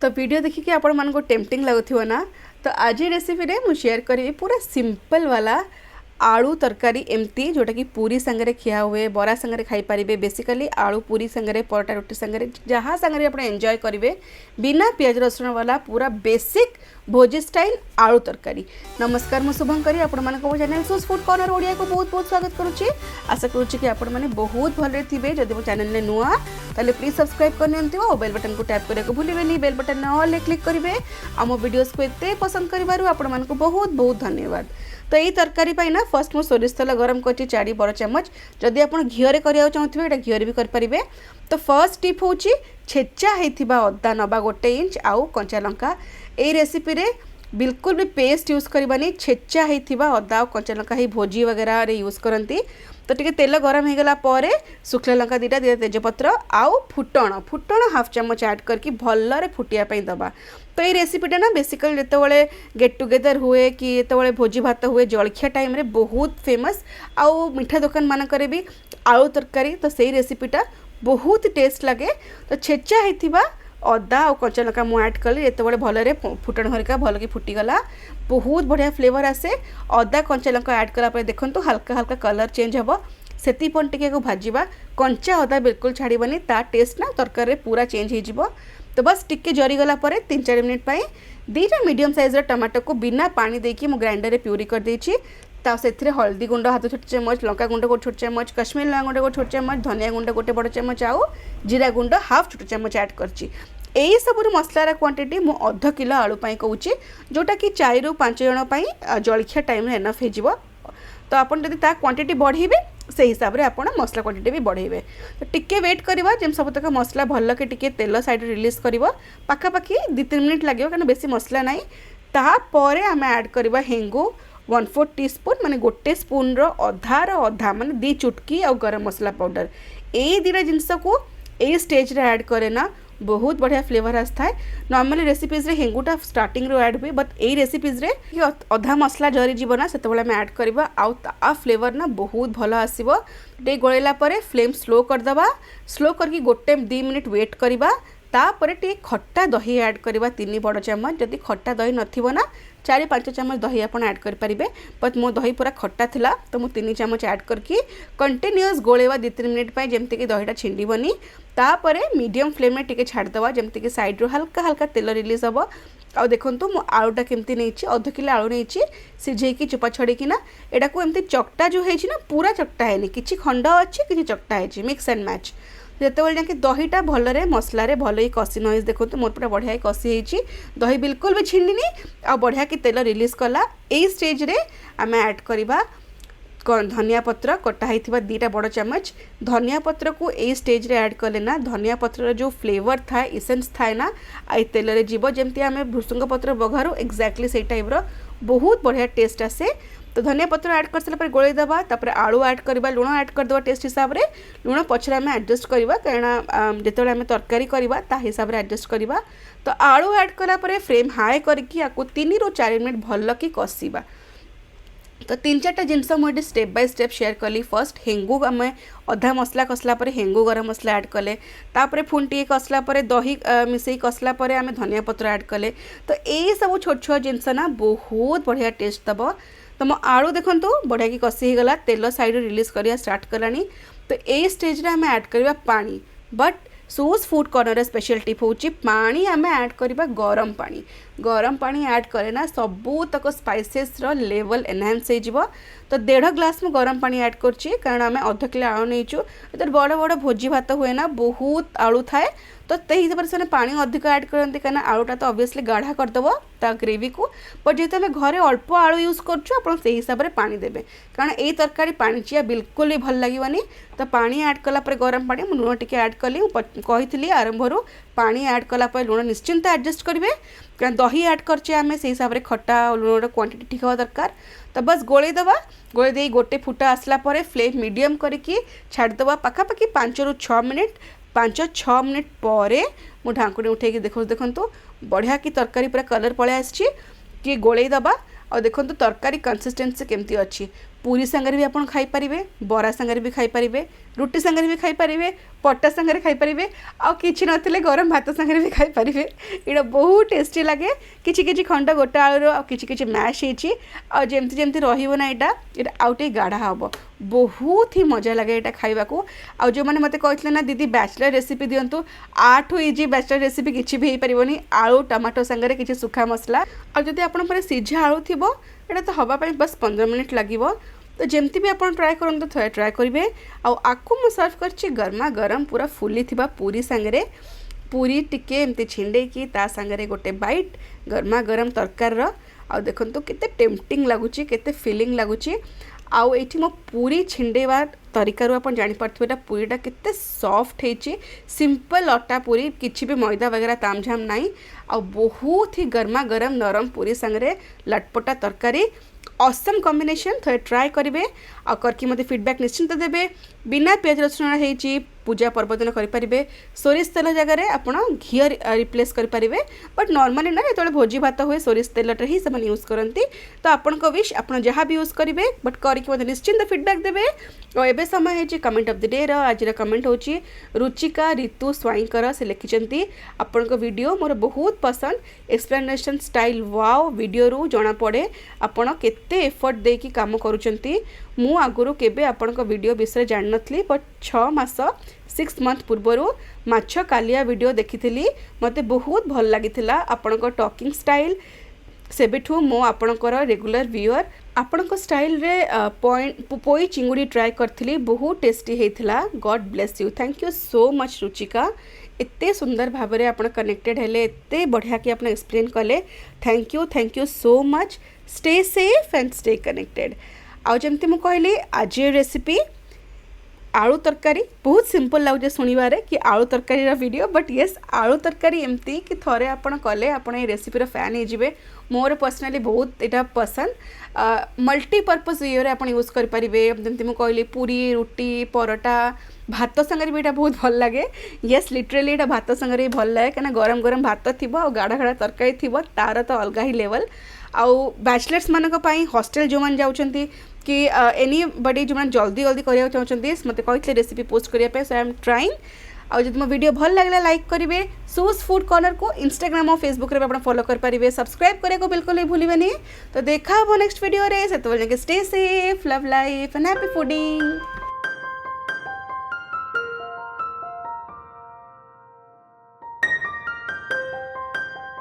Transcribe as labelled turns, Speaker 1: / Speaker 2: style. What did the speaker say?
Speaker 1: तो वीडियो देखिए आपण मानको टेम्पटिंग लगुथिबो ना। तो आज रेसिपी रे मु शेयर करी पूरा सिंपल वाला आलू तरकारी एमती जोटा कि पूरी संगे खिया हुए बरा संगे खाई पारिबे। बेसिकली आलू पूरी संगे परोटा रोटी संगे जहाँ संगे आप एंजॉय करेंगे बिना पियाज रसुण वाला पूरा बेसिक भोजी स्टाइल आलू तरकारी। नमस्कार मु शुभंकरी आपण मान चैनल सोस फूड कॉर्नर ओडिया को बहुत बहुत स्वागत करुच्ची। आशा करुच्ची कि आपण मैंने बहुत भले थे। जब मो चैनल में नुआ ताले प्लीज सब्सक्राइब करनी और बेल बटन को टैप करने को भूलें। बेल बटन ऑल क्लिक करेंगे। आम वीडियोस को एत पसंद कर आपण मानक बहुत बहुत धन्यवाद। तो यही तरकारी ना फर्स्ट मु सोरिष तेल गरम कर 4 बड़ चामच। जदि आप घीरे करा चाहते हैं घीरे भी करें। तो फर्स्ट टिप हूँ छेचा होता अदा नवा 1 इंच आउ कंचा लंका। यही रेसिपी रे बिल्कुल भी पेस्ट यूज करवानी। छेचा होता अदा और कंचा लंका ही भोजी वगैरह रे यूज करती। तो टिके तेल गरम होगला शुखला लंका दीटा तेजपत्र आउ फुटण फुटण हाफ चामच ऐड करके भलरे फुटियापाई दबा। तो ये रेसिपीटा ना बेसिकली जितेबाला गेट टुगेदर हुए कि जितेबाला भोजी भात हुए जलखिया टाइम रे बहुत फेमस आउ मिठा दुकान मानक भी आलू तरकारी। तो सही रेसिपीटा बहुत टेस्ट लगे। तो छेचा होता अदा और कंचा लंका मु ऐड कली जितेबाला भलरे फुटण हरिका भल कि फुटीगला बहुत बढ़िया फ्लेवर आसे। अदा कंचा लंका ऐड कला देखो हल्का हल्का कलर चेंज हम से टे भाजवा। कंचा अदा बिल्कुल छाड़बनी ता टेस्ट ना तरकारी पूरा चेंज हो। तो बस टिके जरीगला 3-4 मिनिट पाई 2टा मीडियम साइज टमाटो को बिना पानी देकी मु ग्राइंडर रे प्यूरी कर देछि। ता से हल्दी गुंड हाथ छोट चमच लंका गुंड 1 छोट चमच कश्मीरी लंका गुंड 1 छोट चमच धनिया गुंड 1 बड़ चमच आउ जीरा गुंड हाफ छोट चमच ऐड करछि। यही सब मसलार क्वांटिटी मु ½ किलो आलू पाई कहूँ जोटा कि 4 ରୁ 5 जन पाई जलखिया टाइम एनफ हो। तो आपन जदि ता क्वांटिटी बढ़ेबे से हिसाब रे आपन मसला क्वांटिटी भी बढ़ेबे। तो टिके वेट करवा जेम सब तक मसला भल के टिके तेल साइड रिलीज करवा पाखापाखि 2-3 मिनिट लगे कारण बेसी मसला नाई। तापर आम ऐड करवा हेंगु 1/4 टीस्पून माने 1 स्पून अधा माने 2 चुटकी और गरम मसला पाउडर। यही 2टा जिनस को यही स्टेज रे ऐड करे ना बहुत बढ़िया फ्लेवर आसता है। नॉर्मली रेसिपीज रे हेंगुटा स्टार्टिंग रो ऐड हुए बट यही रेसिपीज रे अधा मसला जरी जीवना से ऐड करवा आउ ता फ्लेवर ना बहुत भल आसीबो। टे गोलेला परे फ्लेम स्लो कर दबा। स्लो करके 1-2 मिनिट वेट करवा। तापर टे खट्टा दही ऐड करवा 3 बड़ चामच। जदि खट्टा दही नथिबो ना 4-5 चामच दही आप ऐड करें। बट मो दही पूरा खट्टा थिला तो मु 3 चामच ऐड करके कंटिन्यूअस गोलेवा 2-3 मिनिट पाई जेमती कि दहीटा छिंडीबनी। तापर मीडियम फ्लेम में टिके छाड़दवा जेमती कि साइड रो हल्का हल्का तेल रिलीज हम। आ देखो मु आलूटा केमती नहीं ½ किलो आलू नहीं सिझेकी चोपा छड़ेकी ना एटा को एमती चकटा जो है ना पूरा चकटा है कि खंड अच्छी कि चकटा है मिक्स एंड मैच। जितेबाला जाकि दहीटा भलरे मसलारे भल ही कषि न देखो मोर पूरा बढ़िया कषि होती दही बिल्कुल भी छिंडनी आ बढ़िया कि तेल रिलीज कला। यही स्टेज रे आम ऐड करवा धनिया पत्र कटा होता 2टा बड़ चामच। धनिया पत्र को यही स्टेज रे ऐड कले ना धनिया पत्र जो फ्लेवर था इसेंस थाए ना आई तेल रे जीव जमती आम भृसुंग पत्र बघारू एक्जाक्टली से टाइप रो बहुत बढ़िया टेस्ट आसे। तो धनिया पत्र ऐड कर सारा गोले दबा तापर आलू ऐड करवा लुण ऐड करदे टेस्ट हिसाब रे लुण पछरे आम एडजस्ट करवा कारण जितेबाला आम तरकारी करवा ता हिसाब रे एडजस्ट करवा। तो आलू ऐड कला परे फ्लेम हाई करके आपको 3 ରୁ 4 मिनिट भल कि कषिबा। तो 3-4टा जिनस मुझे स्टेप बाय स्टेप शेयर कली। फर्स्ट हेंगू आम अधा मसला कसला परे हेंगू गरम मसला ऐड कले तापर पुणी टे कसला परे दही मिसई कसला परे आम धनिया पत्र ऐड कले। तो यही सब छोट छोट जिनस ना बहुत बढ़िया टेस्ट दब। तो मो आलू देखो बढ़िया कि कषि गला तेल साइड रिलीज करिया स्टार्ट कलानी। तो यही स्टेज रे आम ऐड करवा पानी। बट सोस फूड कॉर्नर स्पेशल टिप हूँ पानी आम ऐड करवा गरम पानी ऐड करे ना सबू तक स्पाइसेस रो लेवल एनहांस हो। तो 1.5 ग्लास में गरम पानी ऐड करछि कारण आम ½ किलो आलू नहींचु इधर बड़ बड़ भोजी भात हुए ना बहुत आलू थाए। तो हिसाब से पानी अधिक ऐड करते कहीं आलूटा तो ऑब्वियसली गाढ़ा करदेव ता ग्रेवी को। बट जेहेतु आम घरे अल्प आलू यूज कर हिसाब से पानी देवे कारण यही तरकारी पानिचिया बिल्कुल भी भल लगे। तो पानी ऐड कला गरम पानी लुण टिके ऐड कली कही आरंभ पानी ऐड कला लुण निश्चिंत एडजस्ट करेंगे कारण दही ऐड करचे आम से हिसाब से खट्टा लुण क्वांटिटी ठीक हवा दरकार। तो बस गोले दबा गोले दे 1 फुटा आसला फ्लेम मीडियम करके छाड़दवा पाखापाखि 5 ରୁ 6 मिनिट 5-6 मिनिट पर मु ढांकुणी उठे देखो बढ़िया कि तरकारी पूरा कलर पलि आसी कि गोले दबा और देखो तरकारी कंसिस्टेंसी केमती अच्छी पूरी सांगरे भी आपन खाई परिबे, बरा सांगरे भी खाई परिबे, रुटी सांगरे भी खाई परिबे, पट्टा सांगरे खाई परिबे, आ किछि नथिले गरम भात सांगरे भी खाई परिबे। एटा बहुत टेस्टी लागे। किछि किछि खंड गोटा आलू आ किछि किछि मैश हेछि आ जेमति जेमति रहिबो ना एटा आउटे गाढ़ा हबो। बहुत ही मजा लगे एटा खाइबा को। आ जो माने मते कहथिले ना दीदी बैचलर रेसिपी दियंतु, आठु इजी बैचलर रेसिपी किछि भी हेई परिबोनी। आलू टमाटो सांगरे किछि सुखा मसला आ जदि आपन पर सिझा आलू थिबो एटा तो हवा ପାଇଁ बस 15 मिनिट लागिबो। तो जमती भी आपन ट्राई करन तो थोड़ा ट्राई करिवे। आ आकु मु सर्व करछि गरमा गरम पूरा फुली थिबा पूरी सांगरे। पूरी टिके एमती छिंडे की ता सांगरे गोटे बाइट गरमा गरम तरकार रो। आ देखन तो केते टेम्पटिंग लागुची, केते फीलिंग लागुची। आउ एठी मो पूरी छिंडेवा तरीका रो आपन जानि परथबे एटा पूरीटा केते सॉफ्ट हेची। सिंपल आटा पूरी, किछि भी मैदा वगैरह तामझाम नाही। आ बहुत ही गरमा गरम नरम पूरी सांगरे लटपटा तरकारी। Awesome combination. थोड़े ट्राई करेंगे आ करके मते फीडबैक निश्चिंत देबे। बिना प्याज रसुण हेची पूजा पर्वदिन करें। सोरिष तेल जगार आप घी रिप्लेस करें। बट नॉर्मली ना जो भोजी भात हुए सोरिष तेल ही से यूज करती। तो आपण विश आप जहाँ भी यूज करेंगे बट करके मते निश्चिंत फीडबैक देबे। और एबे समय है कमेंट ऑफ द डे आज कमेंट होची रुचिका ऋतु स्वाईंकर से लिखिं आपण वीडियो मोर बहुत पसंद। एक्सप्लेनेशन स्टाइल वाओ वीडियो रू जना पड़े आपण केते एफर्ट देकी काम करूचंती। मु आगुरु केबे आपण वीडियो विषय जान नथली बट 6 मास 6 मंथ पूर्वर माछ कालिया वीडियो देखी मते बहुत भल लगी आपण टॉकिंग स्टाइल। सेबेठू मो आपणकर रेगुलर व्यूअर। आपण स्टाइल रे पोई चिंगुड़ी ट्राई करथिली, बहुत टेस्टी हेथिला। God bless you. Thank you so much Ruchika. एते सुंदर भाव में आप कनेक्टेड हेले, एते बढ़िया कि आप एक्सप्लेन कले। Thank you so much. Stay safe and stay connected. आउ जमती मु कहली आज रेसिपी आलू तरकारी बहुत सिंपल लगे शुणवे कि आलू तरकारी वीडियो। बट येस आलू तरकारी एमती कि थोड़े आपन कले आपन ये रेसिपी फैन हो। मोर पर्सनाली बहुत यहाँ पसंद। मल्टीपर्पज वे आप यूज करेंगे। जमती मुझे कहली पूरी रुटी परोटा भात सांगरे भी बहुत भल लगे। येस लिटरेली यहाँ भात सांगरे भल लगे कहीं गरम गरम भात थी गाढ़ा गाढ़ा तरकारी थी तार तो अलग ही लेवल। आउ बैचलर्स मानक हॉस्टल जो मैंने जाऊँगी कि एनी बडी जो मैंने जल्दी जल्दी करने चाहते मत कहते रेसिपी पोस्ट करने। सो आई एम ट्राइंग। आउ जब मो वीडियो भल लगे लाइक करेंगे। सूज फूड कॉर्नर को इंस्टाग्राम और फेसबुक रे आप फॉलो करेंगे। सब्सक्राइब करने को बिल्कुल नहीं भूलिए। तो देखा नेक्स्ट वीडियो रे से stay safe, love life and happy fooding.